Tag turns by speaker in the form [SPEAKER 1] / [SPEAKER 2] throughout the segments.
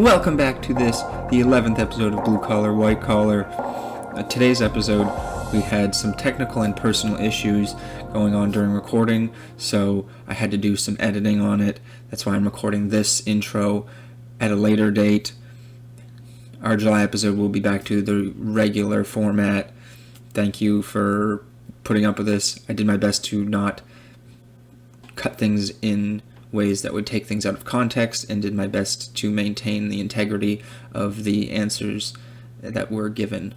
[SPEAKER 1] Welcome back to this, the 11th episode of Blue Collar, White Collar. Today's episode, we had some technical and personal issues going on during recording, so I had to do some editing on it. That's why I'm recording this intro at a later date. Our July episode will be back to the regular format. Thank you for putting up with this. I did my best to not cut things in ways that would take things out of context, and did my best to maintain the integrity of the answers that were given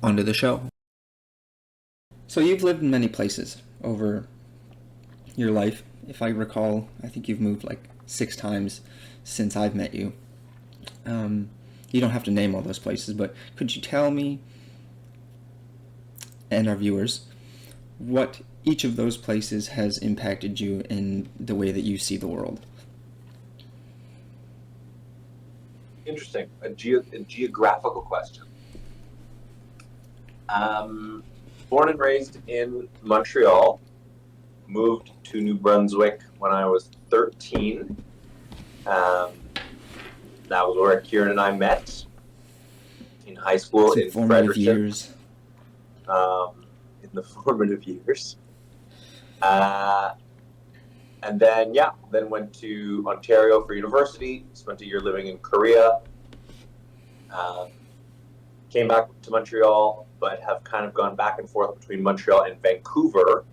[SPEAKER 1] onto the show. So you've lived in many places over your life. If I recall, I think you've moved like 6 times since I've met you. You don't have to name all those places, but could you tell me and our viewers what each of those places has impacted you in the way that you see the world?
[SPEAKER 2] Interesting. A geographical question. Born and raised in Montreal, moved to New Brunswick when I was 13. That was where Kieran and I met in high school in
[SPEAKER 1] Formative
[SPEAKER 2] Fredericton.
[SPEAKER 1] years.
[SPEAKER 2] In the formative years. And then went to Ontario for university, spent a year living in Korea, came back to Montreal, but have kind of gone back and forth between Montreal and Vancouver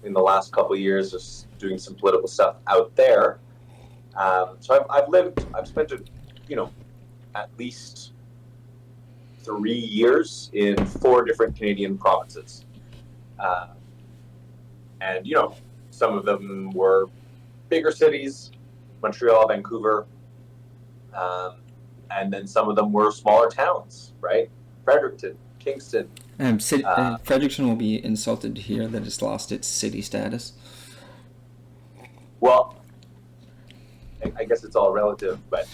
[SPEAKER 2] in the last couple of years, just doing some political stuff out there. So I've spent at least 3 years in 4 different Canadian provinces. And some of them were bigger cities, Montreal, Vancouver, and then some of them were smaller towns, right? Fredericton, Kingston.
[SPEAKER 1] Fredericton will be insulted to hear that it's lost its city status.
[SPEAKER 2] Well, I guess it's all relative, but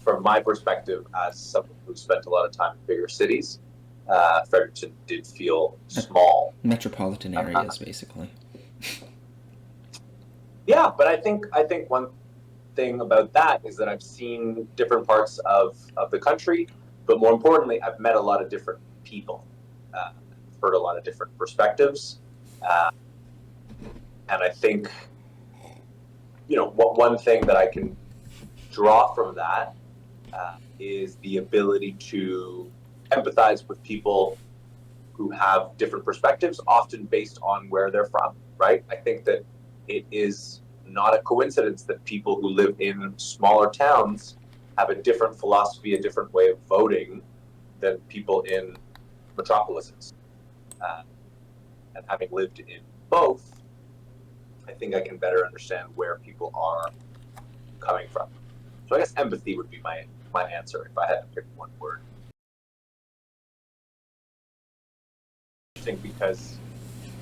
[SPEAKER 2] from my perspective, as someone who spent a lot of time in bigger cities, Fredericton did feel small.
[SPEAKER 1] Metropolitan areas, basically.
[SPEAKER 2] Yeah, but I think one thing about that is that I've seen different parts of the country, but more importantly, I've met a lot of different people, heard a lot of different perspectives, and I think one thing that I can draw from that is the ability to empathize with people who have different perspectives, often based on where they're from, right? I think that it is not a coincidence that people who live in smaller towns have a different philosophy, a different way of voting than people in metropolises. And having lived in both, I think I can better understand where people are coming from. So I guess empathy would be my answer if I had to pick one word. Interesting, because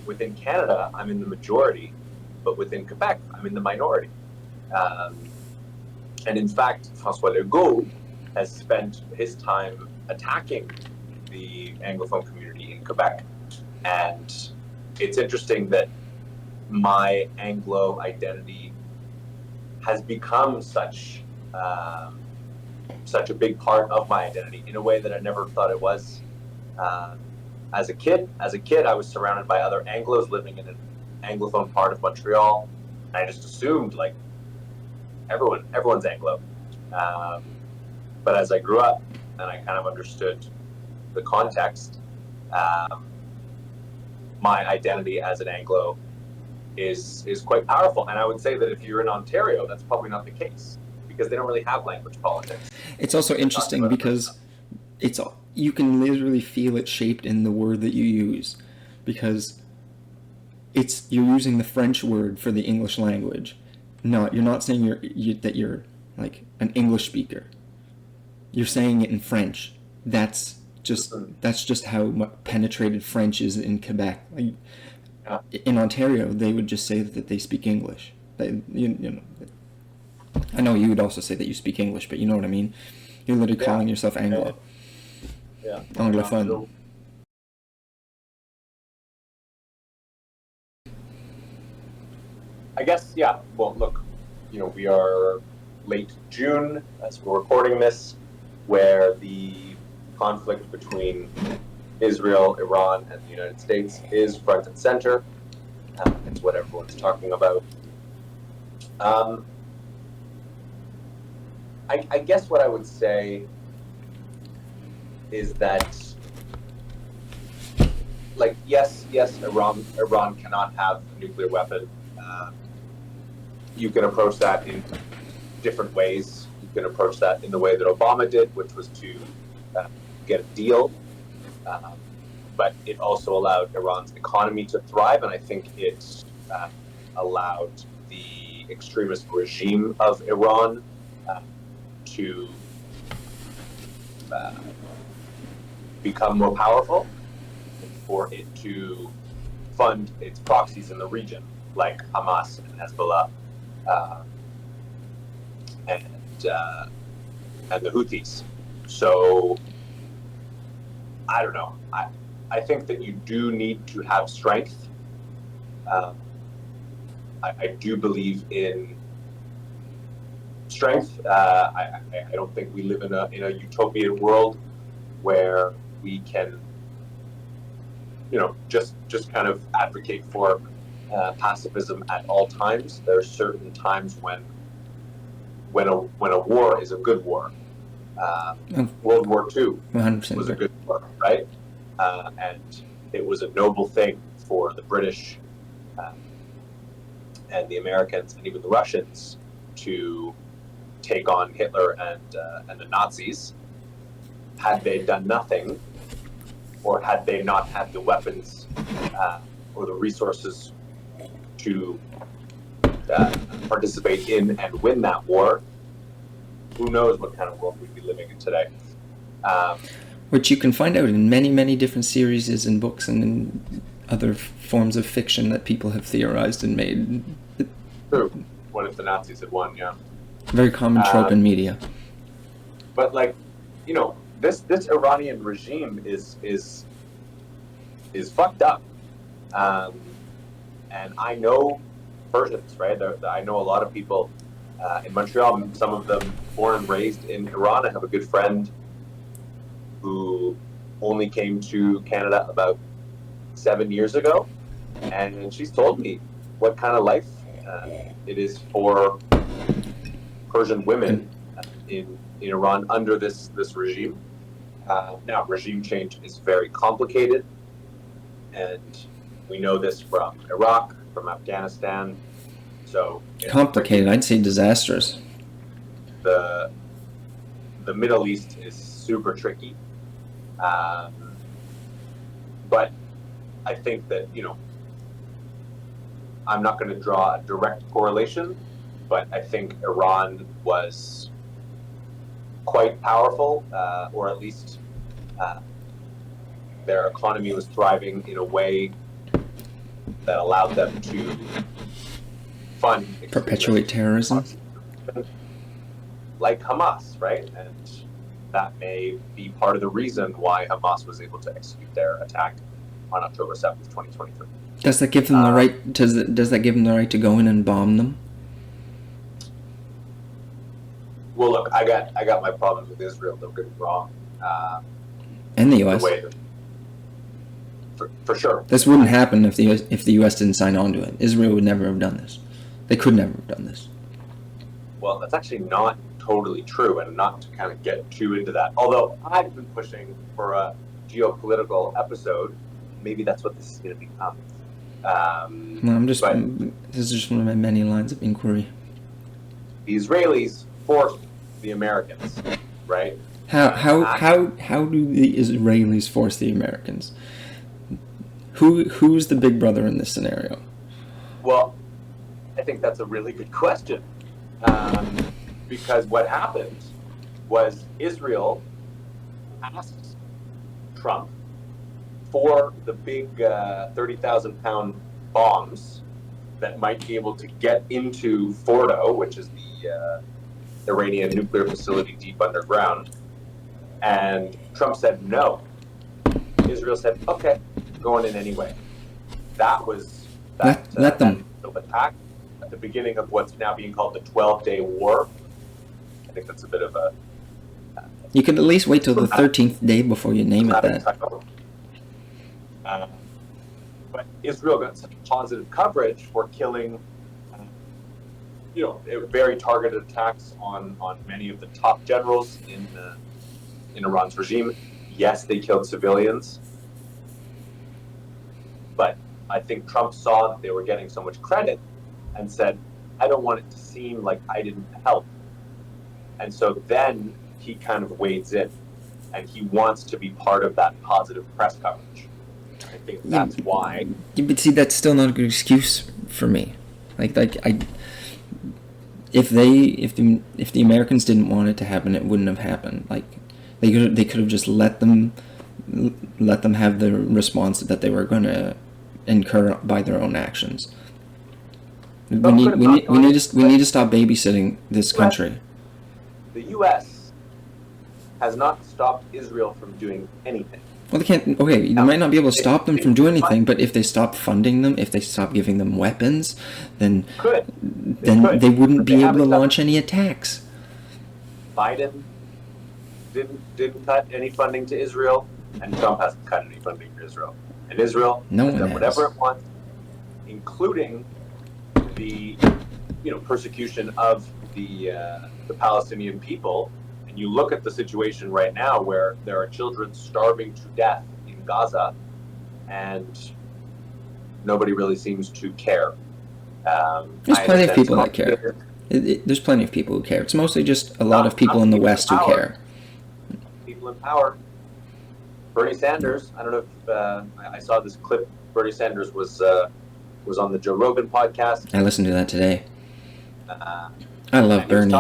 [SPEAKER 2] within Canada, I'm in the majority, but within Quebec, I'm in the minority. And in fact, François Legault has spent his time attacking the Anglophone community in Quebec. And it's interesting that my Anglo identity has become such a big part of my identity in a way that I never thought it was. As a kid, I was surrounded by other Anglos living in an Anglophone part of Montreal. And I just assumed like everyone's Anglo. But as I grew up and I kind of understood the context, my identity as an Anglo is quite powerful. And I would say that if you're in Ontario, that's probably not the case, because they don't really have language politics.
[SPEAKER 1] It's also interesting because you can literally feel it shaped in the word that you use, because you're using the French word for the English language. You're not saying that you're like an English speaker. You're saying it in French. That's just how penetrated French is in Quebec. In Ontario, they would just say that they speak English. I know you would also say that you speak English, but you know what I mean. You're literally calling yourself Anglo.
[SPEAKER 2] Yeah.
[SPEAKER 1] Anglophone.
[SPEAKER 2] I guess, yeah. Well, look, we are late June, as we're recording this, where the conflict between Israel, Iran, and the United States is front and center. It's what everyone's talking about. I guess what I would say is that, like, yes, Iran cannot have a nuclear weapon. You can approach that in different ways. You can approach that in the way that Obama did, which was to get a deal. But it also allowed Iran's economy to thrive, and I think it allowed the extremist regime of Iran to become more powerful, and for it to fund its proxies in the region, like Hamas and Hezbollah, and the Houthis. So I don't know. I think that you do need to have strength. I do believe in strength. I don't think we live in a utopian world where we can, just kind of advocate for pacifism at all times. There are certain times when a war is a good war. World War II
[SPEAKER 1] 100%
[SPEAKER 2] was a good war, right? And it was a noble thing for the British and the Americans and even the Russians to take on Hitler and the Nazis. Had they done nothing, or had they not had the weapons or the resources to participate in and win that war, who knows what kind of world we'd be living in today.
[SPEAKER 1] Which you can find out in many, many different series and books and in other forms of fiction that people have theorized and made.
[SPEAKER 2] True. What if the Nazis had won? Yeah.
[SPEAKER 1] Very common trope in media.
[SPEAKER 2] But this Iranian regime is fucked up. And I know Persians, right? I know a lot of people in Montreal, some of them born and raised in Iran. I have a good friend who only came to Canada about 7 years ago, and she's told me what kind of life it is for Persian women in Iran under this regime. Now, regime change is very complicated, and we know this from Iraq, from Afghanistan. So
[SPEAKER 1] complicated, I'd say disastrous.
[SPEAKER 2] The Middle East is super tricky. But I think that, I'm not going to draw a direct correlation, but I think Iran was quite powerful, or at least their economy was thriving in a way that allowed them to fund
[SPEAKER 1] perpetuate terrorism,
[SPEAKER 2] like Hamas, right? And that may be part of the reason why Hamas was able to execute their attack on October 7th, 2023.
[SPEAKER 1] Does that give them the right? Does that give them the right to go in and bomb them?
[SPEAKER 2] Well, look, I got my problems with Israel. Don't get me wrong.
[SPEAKER 1] And the U.S.
[SPEAKER 2] For sure.
[SPEAKER 1] This wouldn't happen if the U.S. didn't sign on to it. Israel would never have done this. They could never have done this.
[SPEAKER 2] Well, that's actually not totally true, and not to kind of get too into that. Although I've been pushing for a geopolitical episode, maybe that's what this is going to become.
[SPEAKER 1] This is just one of my many lines of inquiry.
[SPEAKER 2] The Israelis forced the Americans, right?
[SPEAKER 1] How do the Israelis force the Americans? Who's the big brother in this scenario?
[SPEAKER 2] Well, I think that's a really good question. Because what happened was Israel asked Trump for the big 30,000-pound bombs that might be able to get into Fordo, which is the Iranian nuclear facility deep underground. And Trump said no. Israel said, okay, going in anyway. That was that
[SPEAKER 1] let them
[SPEAKER 2] attack at the beginning of what's now being called the 12-day war. I think that's a bit of a
[SPEAKER 1] You could at least wait till the 13th day before you name it that.
[SPEAKER 2] But Israel got such positive coverage for killing, very targeted attacks on many of the top generals in Iran's regime. Yes, they killed civilians, but I think Trump saw that they were getting so much credit and said, I don't want it to seem like I didn't help. And so then he kind of wades in, and he wants to be part of that positive press coverage. I think that's why.
[SPEAKER 1] Yeah, but see, that's still not a good excuse for me. If the Americans didn't want it to happen, it wouldn't have happened. Like, they could have just let them have the response that they were going to incur by their own actions. We need to stop babysitting this country.
[SPEAKER 2] The U.S. has not stopped Israel from doing anything.
[SPEAKER 1] Well, they can't. Okay, you might not be able to stop them from doing anything, but if they stop funding them, if they stop giving them weapons, then they wouldn't be able to launch any attacks.
[SPEAKER 2] Biden didn't cut any funding to Israel, and Trump hasn't cut any funding to Israel. And Israel has done whatever it wants, including the persecution of the Palestinian people. And you look at the situation right now where there are children starving to death in Gaza, and nobody really seems to care.
[SPEAKER 1] There's plenty of people that care. There's plenty of people who care. It's mostly just a lot of people in the West who care.
[SPEAKER 2] People in power. Bernie Sanders, I don't know if I saw this clip. Bernie Sanders was on the Joe Rogan podcast.
[SPEAKER 1] I listened to that today. I love Bernie.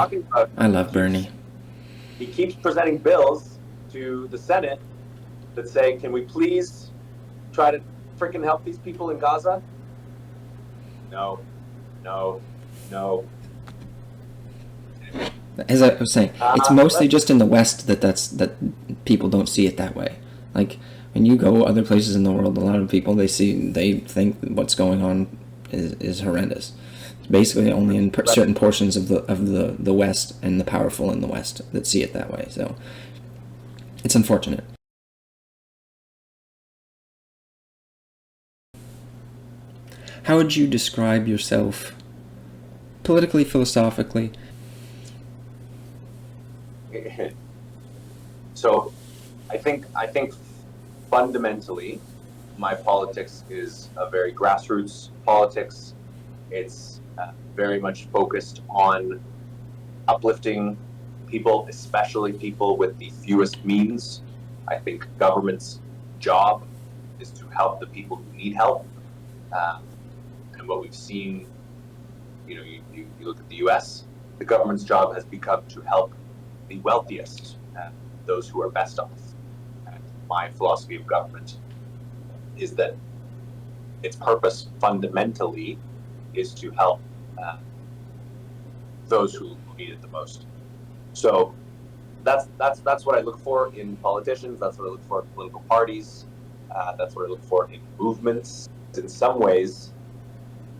[SPEAKER 1] I love Bernie.
[SPEAKER 2] He keeps presenting bills to the Senate that say, can we please try to freaking help these people in Gaza? No.
[SPEAKER 1] As I was saying, it's mostly just in the West that people don't see it that way. Like, when you go other places in the world, a lot of people, they think what's going on is horrendous. It's basically only in certain portions of the West and the powerful in the West that see it that way. So it's unfortunate. How would you describe yourself politically, philosophically?
[SPEAKER 2] So I think fundamentally my politics is a very grassroots politics. It's very much focused on uplifting people, especially people with the fewest means. I think government's job is to help the people who need help. And what we've seen, you look at the U.S., the government's job has become to help the wealthiest, those who are best off. And my philosophy of government is that its purpose fundamentally is to help those who need it the most. So that's what I look for in politicians. That's what I look for in political parties. That's what I look for in movements. In some ways,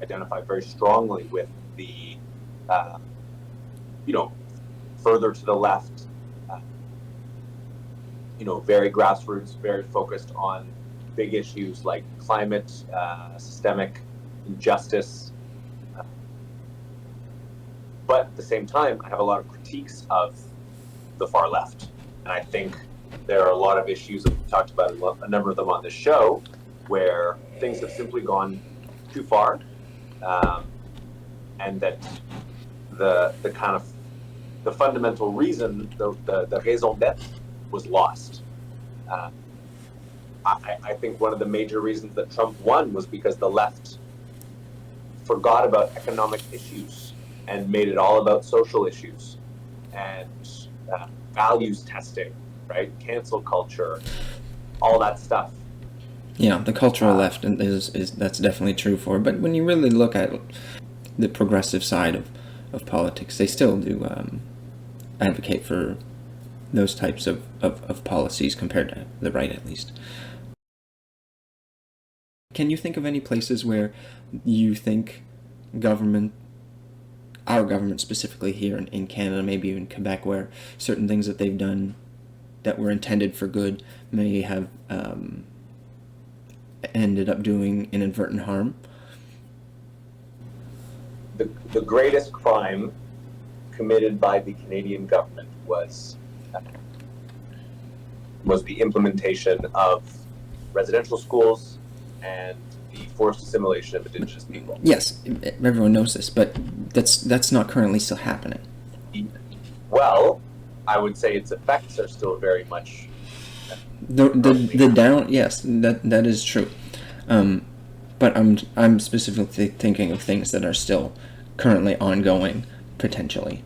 [SPEAKER 2] identify very strongly with the, further to the left, very grassroots, very focused on big issues like climate, systemic injustice. But at the same time, I have a lot of critiques of the far left. And I think there are a lot of issues, that we've talked about a number of them on this show, where things have simply gone too far, and that the kind of the fundamental reason, the raison d'être, was lost. I think one of the major reasons that Trump won was because the left forgot about economic issues and made it all about social issues and values testing, right? Cancel culture, all that stuff.
[SPEAKER 1] Yeah, the cultural left is that's definitely true for. But when you really look at the progressive side of politics, they still do advocate for those types of policies compared to the right, at least. Can you think of any places where you think government our government specifically here in Canada, maybe even Quebec, where certain things that they've done that were intended for good may have ended up doing inadvertent harm.
[SPEAKER 2] The greatest crime committed by the Canadian government was the implementation of residential schools and the forced assimilation of Indigenous people.
[SPEAKER 1] Yes, everyone knows this, but that's not currently still happening.
[SPEAKER 2] Well, I would say its effects are still very much
[SPEAKER 1] the down. Yes, that is true. But I'm specifically thinking of things that are still currently ongoing, potentially.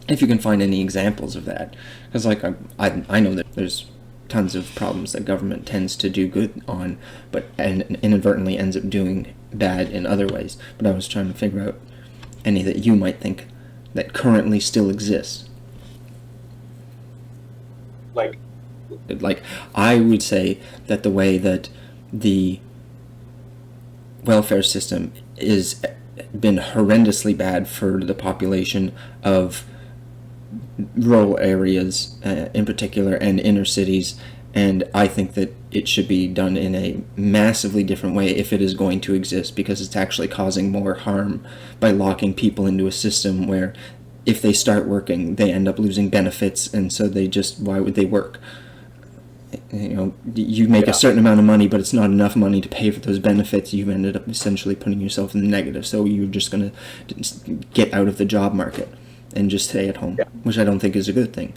[SPEAKER 1] If you can find any examples of that, because like I know that there's tons of problems that government tends to do good on, and inadvertently ends up doing bad in other ways. But I was trying to figure out any that you might think that currently still exists. Like I would say that the way that the welfare system is been horrendously bad for the population of rural areas in particular and inner cities, and I think that it should be done in a massively different way if it is going to exist, because it's actually causing more harm by locking people into a system where if they start working they end up losing benefits, and so why would they work? You make a certain amount of money, but it's not enough money to pay for those benefits. You've ended up essentially putting yourself in the negative, so you're just going to get out of the job market and just stay at home, which I don't think is a good thing.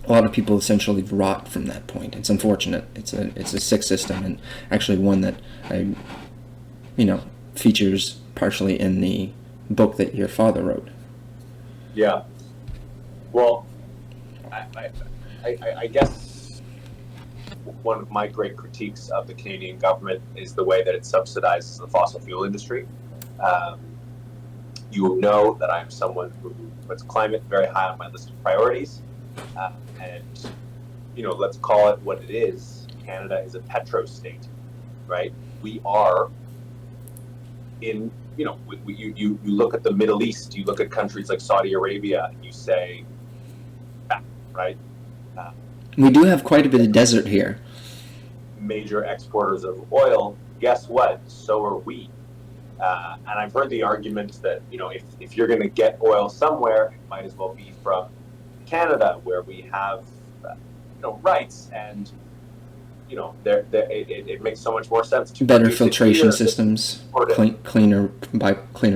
[SPEAKER 1] A lot of people essentially rot from that point. It's unfortunate. It's a sick system, and actually one that features partially in the book that your father wrote.
[SPEAKER 2] Yeah. Well, I guess one of my great critiques of the Canadian government is the way that it subsidizes the fossil fuel industry. You know that I'm someone who puts climate very high on my list of priorities. And, let's call it what it is. Canada is a petro state, right? We are in, you look at the Middle East, you look at countries like Saudi Arabia, and you say, right?
[SPEAKER 1] We do have quite a bit of desert here.
[SPEAKER 2] Major exporters of oil. Guess what? So are we. And I've heard the argument that, if you're going to get oil somewhere, it might as well be from Canada, where we have, rights, and, it makes so much more sense to
[SPEAKER 1] better filtration systems, cleaner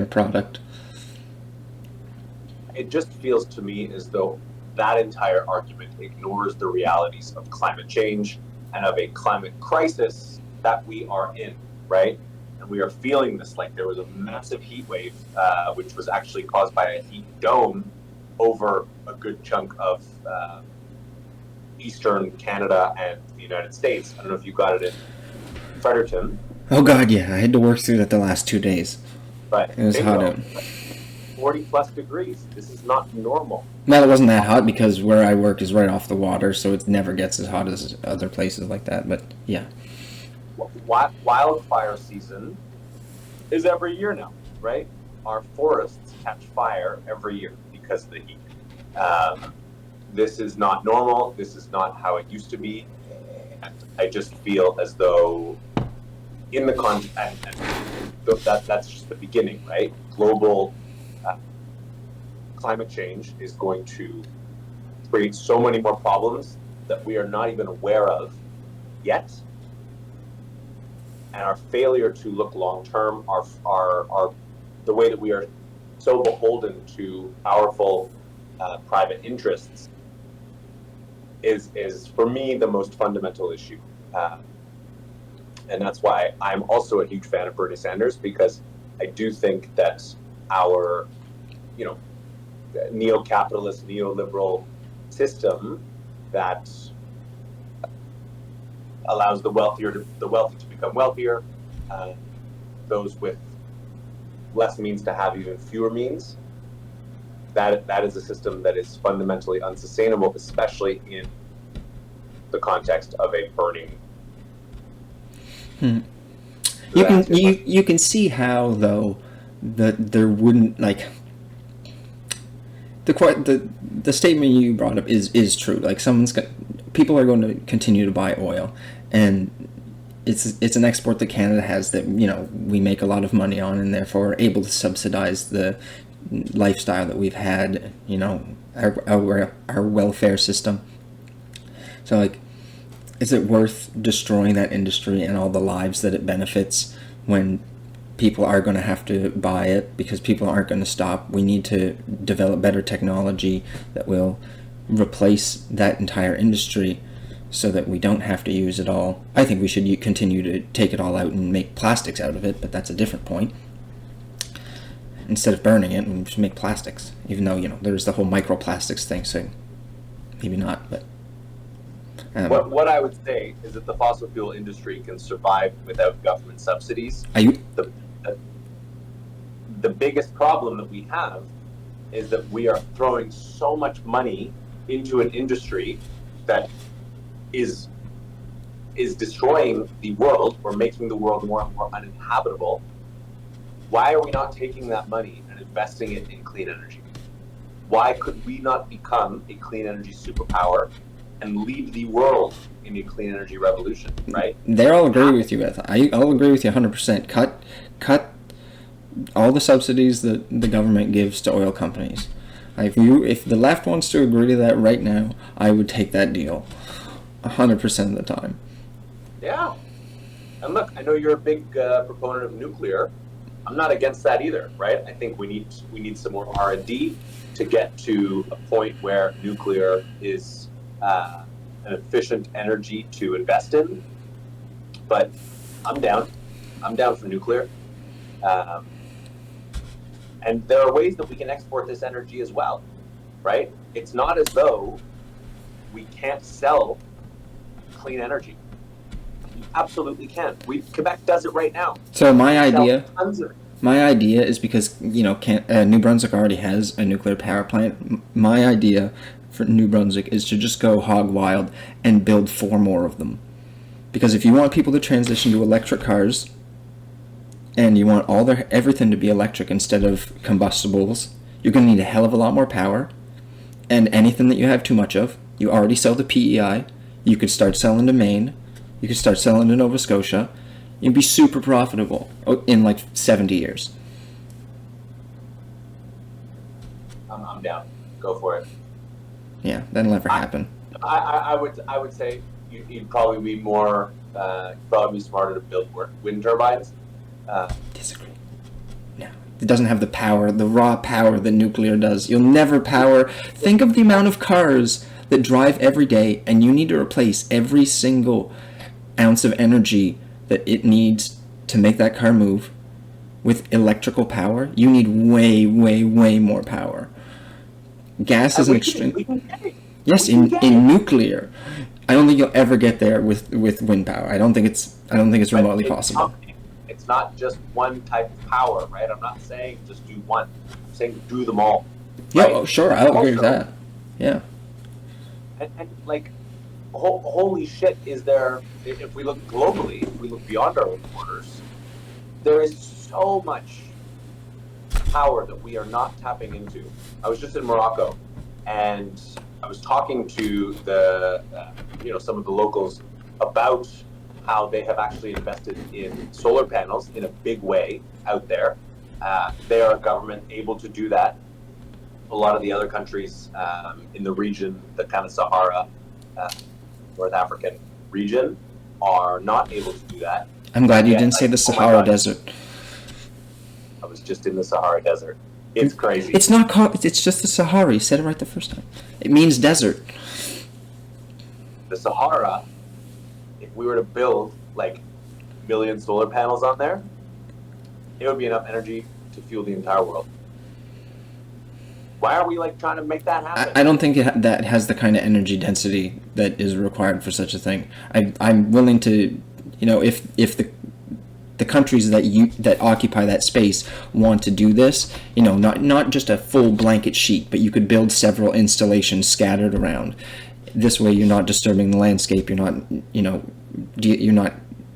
[SPEAKER 1] product.
[SPEAKER 2] It just feels to me as though that entire argument ignores the realities of climate change and of a climate crisis that we are in, right? And we are feeling this. Like, there was a massive heat wave, which was actually caused by a heat dome over a good chunk of eastern Canada and the United States. I don't know if you got it in Fredericton.
[SPEAKER 1] Oh God, yeah. I had to work through that the last 2 days.
[SPEAKER 2] But
[SPEAKER 1] it was hot out.
[SPEAKER 2] 40 plus degrees. This is not normal.
[SPEAKER 1] Well, it wasn't that hot because where I work is right off the water, so it never gets as hot as other places like that. But yeah.
[SPEAKER 2] Wildfire season is every year now, right? Our forests catch fire every year because of the heat. This is not normal. This is not how it used to be. And I just feel as though in the that's just the beginning, right? Global climate change is going to create so many more problems that we are not even aware of yet. And our failure to look long term, our the way that we are so beholden to powerful private interests is for me the most fundamental issue. And that's why I'm also a huge fan of Bernie Sanders, because I do think that our, neo-capitalist, neoliberal system that allows the wealthy to become wealthier, those with less means to have even fewer means. That is a system that is fundamentally unsustainable, especially in the context of a burning.
[SPEAKER 1] You can see how, though, that there wouldn't, like, the statement you brought up is true. Like people are going to continue to buy oil, and it's an export that Canada has that we make a lot of money on, and therefore are able to subsidize the lifestyle that we've had. Our welfare system. So like, is it worth destroying that industry and all the lives that it benefits when people are going to have to buy it because people aren't going to stop? We need to develop better technology that will replace that entire industry so that we don't have to use it all. I think we should continue to take it all out and make plastics out of it, but that's a different point. Instead of burning it, we should make plastics, even though there's the whole microplastics thing, so maybe not, but
[SPEAKER 2] what I would say is that the fossil fuel industry can survive without government subsidies. The biggest problem that we have is that we are throwing so much money into an industry that is destroying the world or making the world more and more uninhabitable. Why are we not taking that money and investing it in clean energy? Why could we not become a clean energy superpower and lead the world in a clean energy revolution, right?
[SPEAKER 1] There I'll agree with you with. I'll agree with you 100%. Cut all the subsidies that the government gives to oil companies. If the left wants to agree to that right now, I would take that deal 100% of the time.
[SPEAKER 2] Yeah. And look, I know you're a big proponent of nuclear. I'm not against that either, right? I think we need some more R&D to get to a point where nuclear is an efficient energy to invest in. But I'm down. I'm down for nuclear. And there are ways that we can export this energy as well, right? It's not as though we can't sell clean energy. We absolutely can. Quebec does it right now.
[SPEAKER 1] So my idea is because New Brunswick already has a nuclear power plant. My idea for New Brunswick is to just go hog wild and build 4 more of them. Because if you want people to transition to electric cars, and you want everything to be electric instead of combustibles, you're going to need a hell of a lot more power. And anything that you have too much of, you already sell to PEI. You could start selling to Maine. You could start selling to Nova Scotia. You'd be super profitable in like 70 years.
[SPEAKER 2] I'm down. Go for it.
[SPEAKER 1] Yeah, that'll never happen.
[SPEAKER 2] I would say you'd probably be more probably be smarter to build wind turbines.
[SPEAKER 1] Disagree. No, it doesn't have the power, the raw power that nuclear does. You'll never power. Think of the amount of cars that drive every day, and you need to replace every single ounce of energy that it needs to make that car move with electrical power. You need way, way, way more power. Gas is an extreme. Yes, in nuclear. I don't think you'll ever get there with wind power. I don't think it's remotely possible.
[SPEAKER 2] It's not just one type of power, right? I'm not saying just do one. I'm saying do them all.
[SPEAKER 1] Yeah,
[SPEAKER 2] right?
[SPEAKER 1] Oh, sure, I'll agree with that. Yeah.
[SPEAKER 2] And like, holy shit, is there, if we look globally, if we look beyond our own borders, there is so much power that we are not tapping into. I was just in Morocco, and I was talking to the, some of the locals about how they have actually invested in solar panels in a big way out there. They are a government able to do that. A lot of the other countries in the region, the kind of Sahara, North African region, are not able to do that.
[SPEAKER 1] I'm glad you didn't say the Sahara Desert.
[SPEAKER 2] I was just in the Sahara Desert. It's crazy.
[SPEAKER 1] It's not called, it's just the Sahara. You said it right the first time. It means desert.
[SPEAKER 2] The Sahara, if we were to build like a million solar panels on there, it would be enough energy to fuel the entire world. Why are we like trying to make that happen?
[SPEAKER 1] I don't think that has the kind of energy density that is required for such a thing. I'm willing to, if the countries that occupy that space want to do this, not just a full blanket sheet, but you could build several installations scattered around. This way, you're not disturbing the landscape. You're not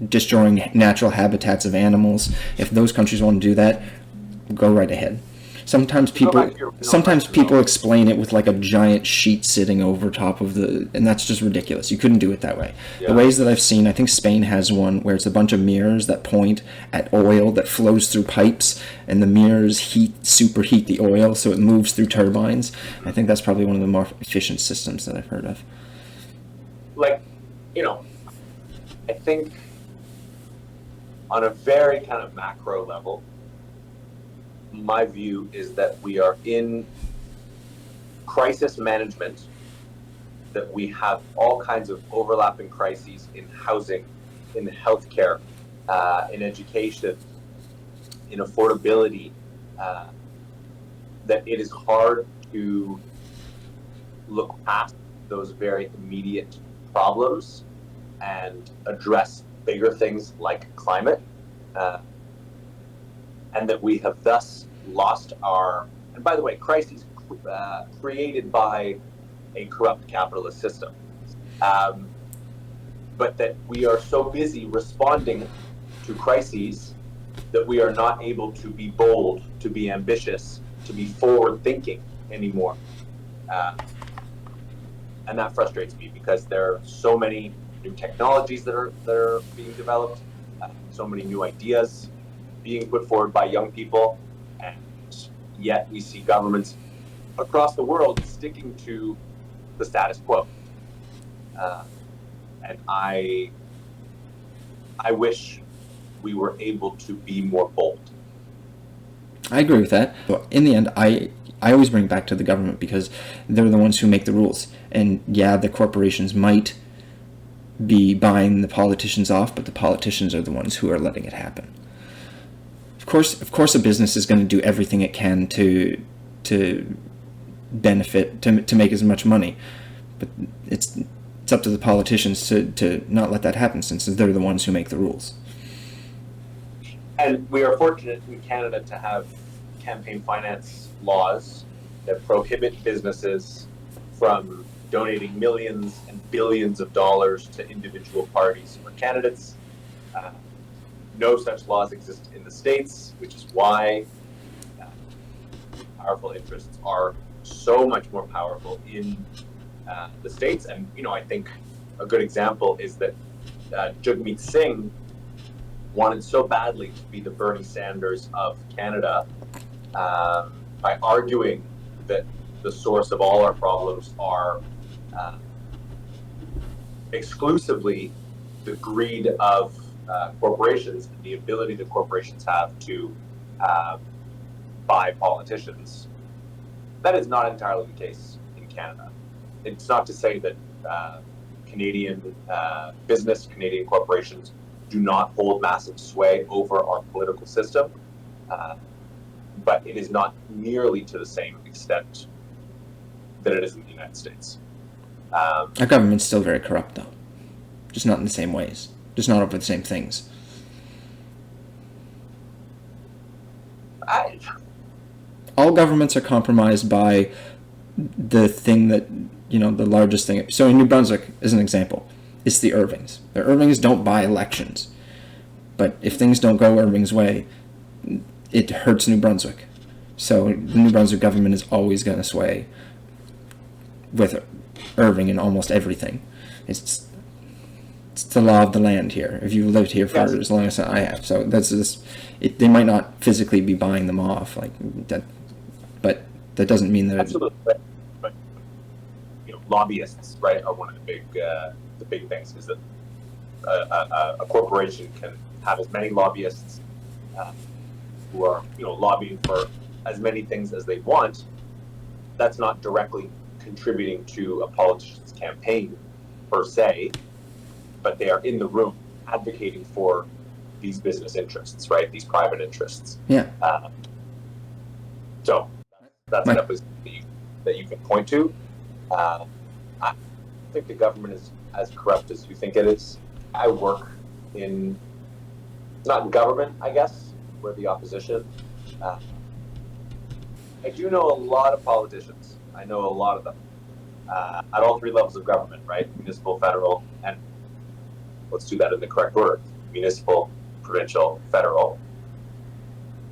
[SPEAKER 1] destroying natural habitats of animals. If those countries want to do that, go right ahead. Sometimes
[SPEAKER 2] Go
[SPEAKER 1] people
[SPEAKER 2] back to your
[SPEAKER 1] sometimes
[SPEAKER 2] original
[SPEAKER 1] people explain it with like a giant sheet sitting over top of and that's just ridiculous. You couldn't do it that way.
[SPEAKER 2] Yeah.
[SPEAKER 1] The ways that I've seen, I think Spain has one where it's a bunch of mirrors that point at oil that flows through pipes, and the mirrors superheat the oil so it moves through turbines. I think that's probably one of the more efficient systems that I've heard of.
[SPEAKER 2] Like, I think on a very kind of macro level, my view is that we are in crisis management, that we have all kinds of overlapping crises in housing, in healthcare, in education, in affordability, that it is hard to look past those very immediate problems and address bigger things like climate, and that we have thus lost and by the way, crises created by a corrupt capitalist system, but that we are so busy responding to crises that we are not able to be bold, to be ambitious, to be forward-thinking anymore. And that frustrates me because there are so many new technologies that are being developed, so many new ideas being put forward by young people, and yet we see governments across the world sticking to the status quo. And I wish we were able to be more bold.
[SPEAKER 1] I agree with that. But in the end, I always bring back to the government because they're the ones who make the rules. And yeah, the corporations might be buying the politicians off, but the politicians are the ones who are letting it happen. Of course, a business is going to do everything it can to benefit, to make as much money, but it's up to the politicians to not let that happen, since they're the ones who make the rules.
[SPEAKER 2] And we are fortunate in Canada to have campaign finance laws that prohibit businesses from donating millions and billions of dollars to individual parties or candidates. No such laws exist in the States, which is why powerful interests are so much more powerful in the States. And, I think a good example is that Jagmeet Singh wanted so badly to be the Bernie Sanders of Canada by arguing that the source of all our problems are exclusively the greed of corporations and the ability that corporations have to buy politicians. That is not entirely the case in Canada. It's not to say that Canadian business, Canadian corporations do not hold massive sway over our political system, but it is not nearly to the same extent that it is in the United States.
[SPEAKER 1] Our government's still very corrupt, though. Just not in the same ways. Just not over the same things. All governments are compromised by the thing that, the largest thing. So in New Brunswick, as an example, it's the Irvings. The Irvings don't buy elections. But if things don't go Irving's way, it hurts New Brunswick. So the New Brunswick government is always going to sway with Irving in almost everything. It's the law of the land here. If you've lived here for as long as I have, so that's just they might not physically be buying them off like that, but that doesn't mean that.
[SPEAKER 2] Absolutely, but lobbyists, right, are one of the big things. Is that a corporation can have as many lobbyists who are lobbying for as many things as they want. That's not directly contributing to a politician's campaign per se, but they are in the room advocating for these business interests, right? These private interests.
[SPEAKER 1] Yeah.
[SPEAKER 2] So that's definitely something that you can point to. I think the government is as corrupt as you think it is. I work not in government, I guess, we're the opposition. I do know a lot of politicians. I know a lot of them at all three levels of government, right? Municipal, federal, and let's do that in the correct order. Municipal, provincial, federal.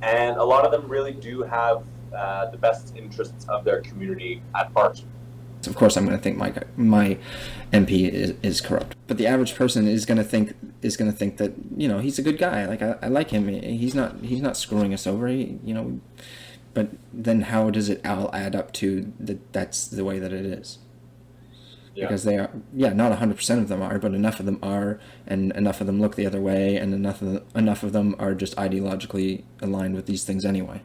[SPEAKER 2] And a lot of them really do have the best interests of their community at heart.
[SPEAKER 1] Of course, I'm going to think my MP is corrupt, but the average person is going to think that, you know, he's a good guy. Like, I like him. He's not screwing us over. But then how does it all add up to that's the way that it is? Yeah. Because they are, not 100% of them are, but enough of them are, and enough of them look the other way, and enough of them are just ideologically aligned with these things anyway.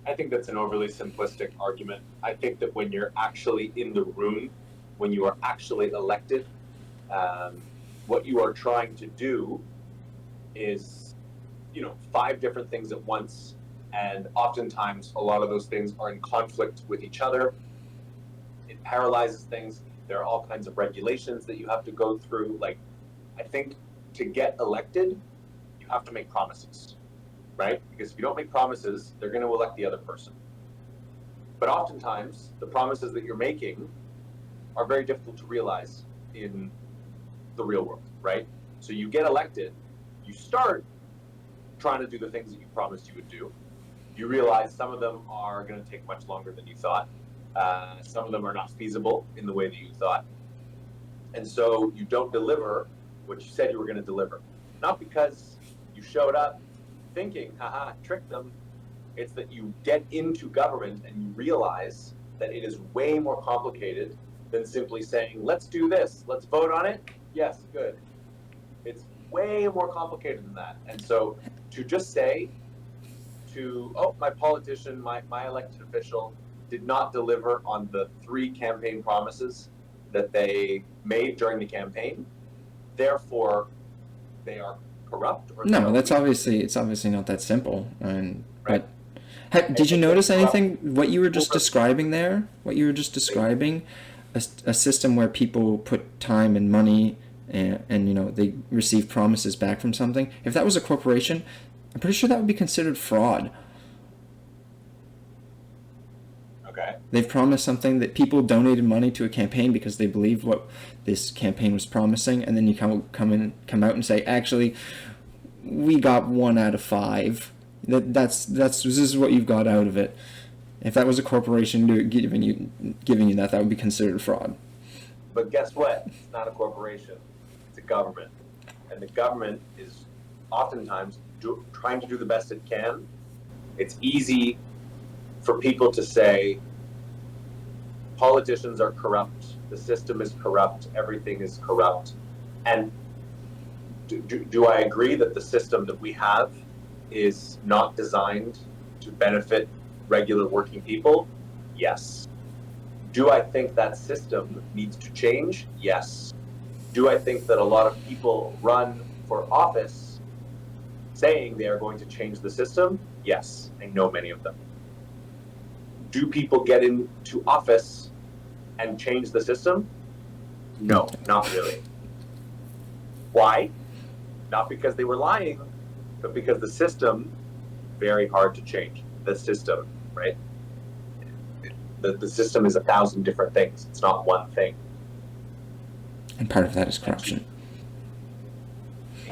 [SPEAKER 2] I think that's an overly simplistic argument. I think that when you're actually in the room, when you are actually elected, what you are trying to do is, 5 different things at once. And oftentimes, a lot of those things are in conflict with each other. It paralyzes things. There are all kinds of regulations that you have to go through. Like, I think to get elected, you have to make promises. Right? Because if you don't make promises, they're going to elect the other person. But oftentimes, the promises that you're making are very difficult to realize in the real world, right? So you get elected, you start trying to do the things that you promised you would do. You realize some of them are going to take much longer than you thought. Some of them are not feasible in the way that you thought. And so you don't deliver what you said you were going to deliver. Not because you showed up thinking, trick them. It's that you get into government and you realize that it is way more complicated than simply saying, let's do this, let's vote on it. Yes, good. It's way more complicated than that. And so to just say my politician, my elected official did not deliver on the 3 campaign promises that they made during the campaign, therefore they are corrupt? Or
[SPEAKER 1] no, it's obviously not that simple. Right. But did you notice anything? What you were just describing there? What you were just describing, a system where people put time and money, and they receive promises back from something. If that was a corporation, I'm pretty sure that would be considered fraud.
[SPEAKER 2] Okay.
[SPEAKER 1] They've promised something, that people donated money to a campaign because they believed what this campaign was promising, and then you come out and say, actually, we got 1 out of 5. This is what you've got out of it. If that was a corporation giving you that would be considered fraud.
[SPEAKER 2] But guess what? It's not a corporation. It's a government, and the government is oftentimes trying to do the best it can. It's easy for people to say politicians are corrupt, the system is corrupt, everything is corrupt. And do I agree that the system that we have is not designed to benefit regular working people? Yes. Do I think that system needs to change? Yes. Do I think that a lot of people run for office saying they are going to change the system? Yes. I know many of them. Do people get into office and change the system? No, not really. Why? Not because they were lying, but because the system, very hard to change. The system, right? The system is 1,000 different things. It's not one thing.
[SPEAKER 1] And part of that is corruption.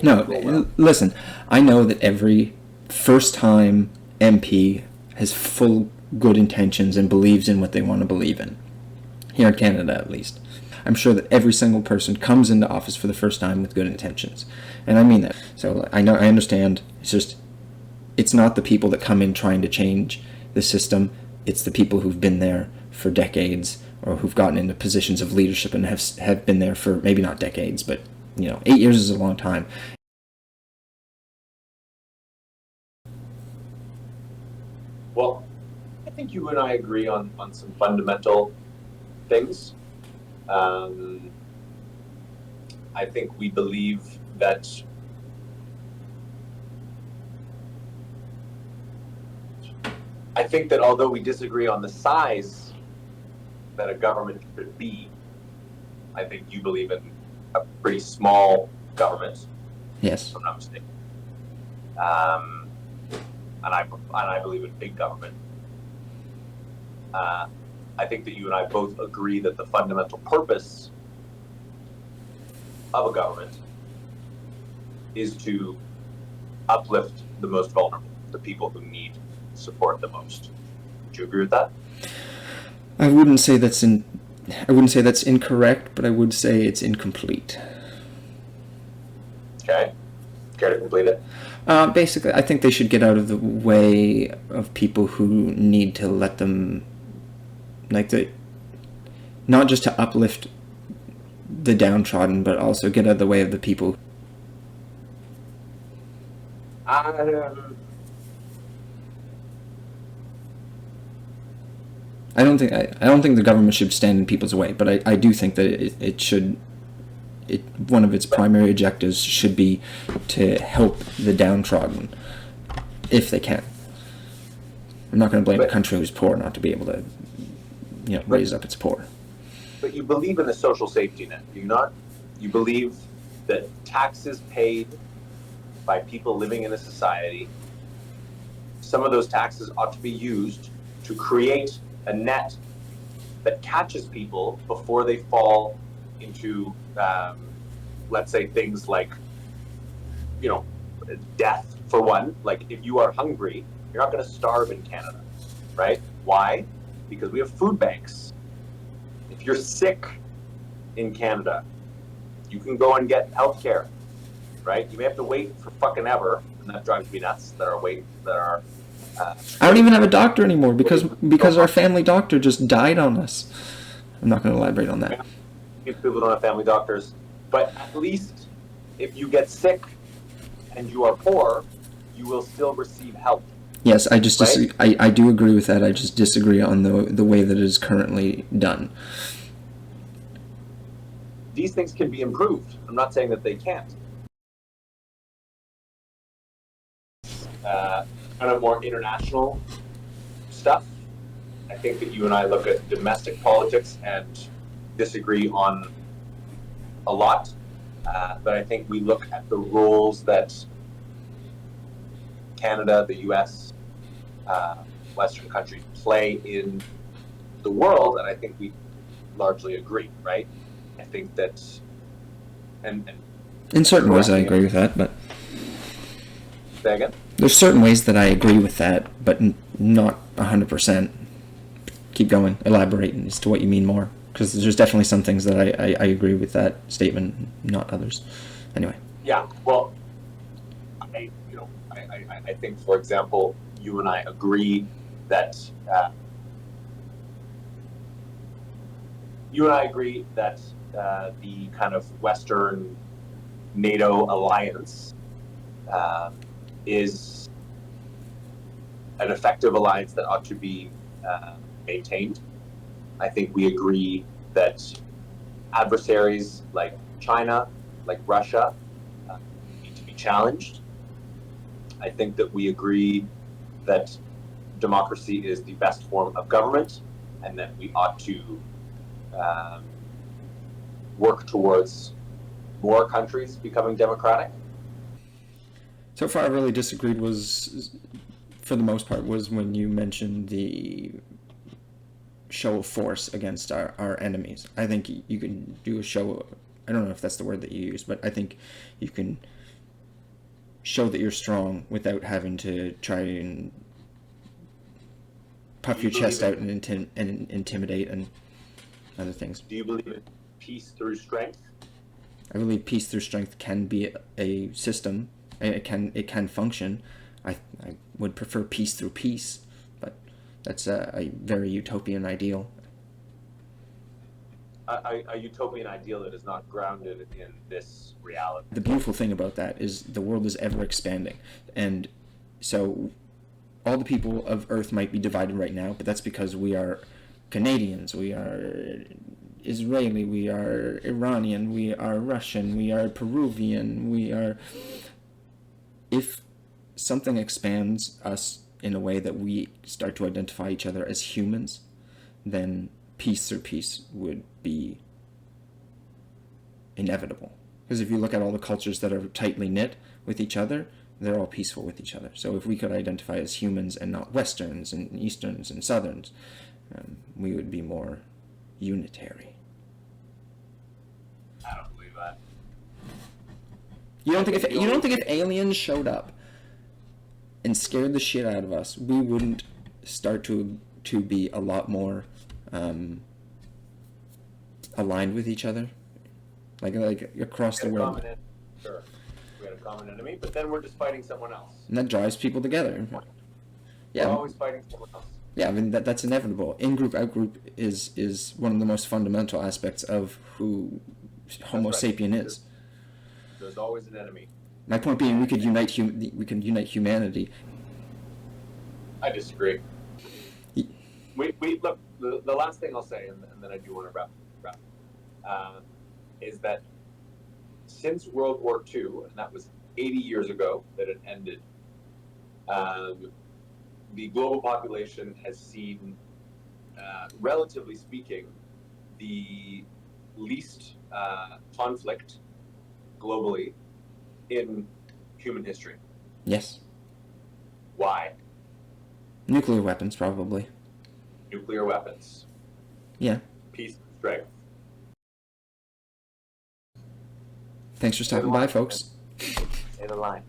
[SPEAKER 1] No, listen, I know that every first-time MP has full good intentions and believes in what they want to believe in. Here in Canada, at least. I'm sure that every single person comes into office for the first time with good intentions. And I mean that. So I understand. It's not the people that come in trying to change the system. It's the people who've been there for decades, or who've gotten into positions of leadership and have been there for maybe not decades, but 8 years is a long time.
[SPEAKER 2] Well, I think you and I agree on some fundamental things. I think we believe that although we disagree on the size that a government should be, I think you believe in a pretty small government.
[SPEAKER 1] Yes.
[SPEAKER 2] If I'm not mistaken. And I believe in big government. I think that you and I both agree that the fundamental purpose of a government is to uplift the most vulnerable, the people who need support the most. Do you agree with that?
[SPEAKER 1] I wouldn't say that's incorrect, but I would say it's incomplete.
[SPEAKER 2] Okay. Care to complete it?
[SPEAKER 1] Basically, I think they should get out of the way of people who need to let them, not just to uplift the downtrodden, but also get out of the way of the people. I don't think the government should stand in people's way, but I do think that it should. One of its primary objectives should be to help the downtrodden, if they can. I'm not going to blame a country who's poor not to be able to, raise up its poor.
[SPEAKER 2] But you believe in the social safety net, do you not? You believe that taxes paid by people living in a society, some of those taxes ought to be used to create a net that catches people before they fall into, let's say, things like, death, for one. Like, if you are hungry, you're not going to starve in Canada, right? Why? Because we have food banks. If you're sick in Canada, you can go and get health care, right? You may have to wait for fucking ever, and that drives me nuts.
[SPEAKER 1] I don't even have a doctor anymore because our family doctor just died on us. I'm not going to elaborate on that.
[SPEAKER 2] People don't have family doctors, but at least if you get sick and you are poor, you will still receive help.
[SPEAKER 1] Yes, I just I do agree with that. I just disagree on the way that it is currently done.
[SPEAKER 2] These things can be improved. I'm not saying that they can't. Kind of more international stuff. I think that you and I look at domestic politics and disagree on a lot, but I think we look at the roles that Canada, the US, Western countries play in the world, and I think we largely agree, right? I think that, and
[SPEAKER 1] in certain ways I agree with that, but
[SPEAKER 2] say again?
[SPEAKER 1] There's certain ways that I agree with that, but not 100%. Keep going, elaborate as to what you mean more, because there's definitely some things that I agree with that statement, not others. Anyway.
[SPEAKER 2] Yeah, well, I think, for example, you and I agree that the kind of Western NATO alliance is an effective alliance that ought to be maintained. I think we agree that adversaries like China, like Russia, need to be challenged. I think that we agree that democracy is the best form of government, and that we ought to work towards more countries becoming democratic.
[SPEAKER 1] So far, I really disagreed for the most part, was when you mentioned the show of force against our enemies. I think you can do a show, I don't know if that's the word that you use, but I think you can show that you're strong without having to try and puff your chest out and intimidate and other things.
[SPEAKER 2] Do you believe in peace through strength?
[SPEAKER 1] I believe peace through strength can be a system. It can function. I would prefer peace through peace, but that's a very utopian ideal.
[SPEAKER 2] A utopian ideal that is not grounded in this reality.
[SPEAKER 1] The beautiful thing about that is the world is ever expanding, and so all the people of Earth might be divided right now, but that's because we are Canadians, we are Israeli, we are Iranian, we are Russian, we are Peruvian, we are... If something expands us in a way that we start to identify each other as humans, then peace through peace would be inevitable. Because if you look at all the cultures that are tightly knit with each other, they're all peaceful with each other. So if we could identify as humans and not Westerns and Easterns and Southerns, we would be more unitary.
[SPEAKER 2] I don't believe that.
[SPEAKER 1] You don't think if aliens showed up and scared the shit out of us, we wouldn't start to to be a lot more aligned with each other, like across the world.
[SPEAKER 2] Sure, we had a common enemy, but then we're just fighting someone else.
[SPEAKER 1] And that drives people together. Yeah,
[SPEAKER 2] we're always fighting someone else.
[SPEAKER 1] Yeah, I mean that's inevitable. In-group, out-group is one of the most fundamental aspects of who Homo sapien is.
[SPEAKER 2] There's always an enemy.
[SPEAKER 1] My point being, we could unite humanity.
[SPEAKER 2] I disagree. We look. The last thing I'll say, and then I do want to wrap, is that since World War II, and that was 80 years ago that it ended, the global population has seen, relatively speaking, the least conflict globally in human history.
[SPEAKER 1] Yes.
[SPEAKER 2] Why?
[SPEAKER 1] Nuclear weapons, probably.
[SPEAKER 2] Nuclear weapons.
[SPEAKER 1] Yeah.
[SPEAKER 2] Peace and strength.
[SPEAKER 1] Thanks for stopping by, folks.
[SPEAKER 2] Say the line.